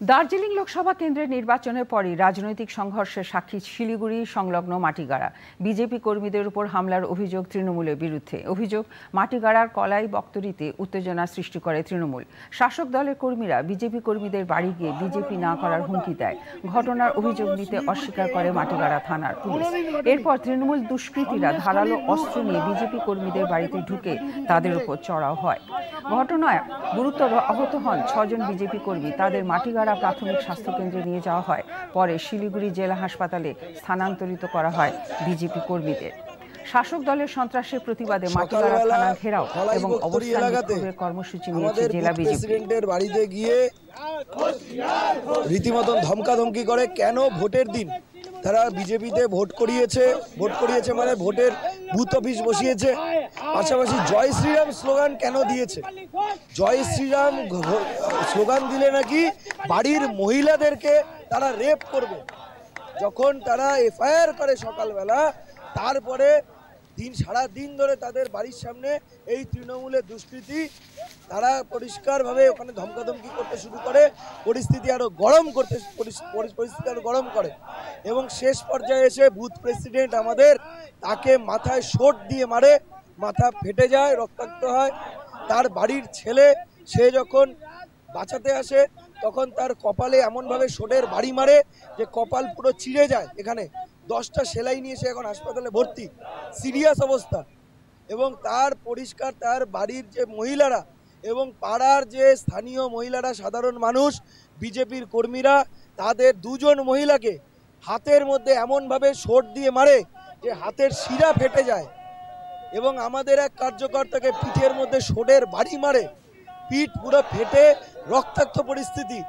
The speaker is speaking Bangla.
দার্জিলিং লোকসভা কেন্দ্রের নির্বাচনের পরই রাজনৈতিক সংঘর্ষের সাক্ষী শিলিগুড়ি সংলগ্ন মাটিগাড়া। বিজেপি কর্মীদের উপর হামলার অভিযোগ তৃণমূলের বিরুদ্ধে। অভিযোগ, মাটিগাড়ার কলাই বক্তরিতে উত্তেজনা সৃষ্টি করে তৃণমূল। শাসক দলের কর্মীরা বিজেপি কর্মীদের বাড়ি গিয়ে বিজেপি না করার হুমকি দেয়। ঘটনার অভিযোগ নিতে অস্বীকার করে মাটিগাড়া থানার পুলিশ। এরপর তৃণমূল দুষ্কৃতীরা ধারালো অস্ত্র নিয়ে বিজেপি কর্মীদের বাড়িতে ঢুকে তাদের উপর চড়াও হয়। ঘটনায় গুরুতর আহত হন 6 জন বিজেপি কর্মী। তাদের মাটিগাড়া প্রাথমিক স্বাস্থ্য কেন্দ্রে নিয়ে যাওয়া হয়। পরে শিলিগুড়ি জেলা হাসপাতালে স্থানান্তরিত করা হয় বিজেপি কর্মীদের। শাসক দলের সন্ত্রাসের প্রতিবাদে মাটিগাড়া থানা ঘেরাও এবং অবস্থান বিক্ষোভের কর্মসূচি নিয়েছে জেলা বিজেপি। প্রেসিডেন্টের বাড়িতে গিয়ে রীতিমতন ধমকাধমকি করে। কেন ভোটের দিন তারা বিজেপিতে ভোট করিয়েছে মানে ভোটের বুথ অফিস বসিয়েছে। পাশাপাশি জয় শ্রীরাম স্লোগান কেন দিয়েছে? জয় শ্রীরাম স্লোগান দিলে নাকি বাড়ির মহিলাদেরকে তারা রেপ করবে। যখন তারা এফআইআর করে সকালবেলা, তারপরে সারা দিন ধরে তাদের বাড়ির সামনে এই তৃণমূলের দুষ্কৃতী তারা পরিষ্কারভাবে ওখানে ধমকাধমকি করতে শুরু করে। পরিস্থিতি আরো গরম করে এবং শেষ পর্যায়ে এসে বুথ প্রেসিডেন্ট আমাদের তাকে মাথায় শট দিয়ে মারে। মাথা ফেটে যায়, রক্তাক্ত হয়। তার বাড়ির ছেলে সে যখন বাঁচাতে আসে তখন তার কপালে এমনভাবে শটের বাড়ি মারে যে কপাল পুরো চিড়ে যায়। এখানে 10টা সেলাই নিয়ে সে এখন হাসপাতালে ভর্তি, সিরিয়াস অবস্থা। এবং তার বাড়ির যে মহিলারা এবং পাড়ার যে স্থানীয় মহিলারা, সাধারণ মানুষ, বিজেপির কর্মীরা তাদের 2 জন মহিলাকে হাতের মধ্যে এমনভাবে শট দিয়ে মারে যে হাতের শিরা ফেটে যায়। এবং আমাদের এক কার্যকর্তাকে পিঠের মধ্যে শটের বাড়ি মারে, পিঠ পুরো ফেটে রক্তাক্ত পরিস্থিতি।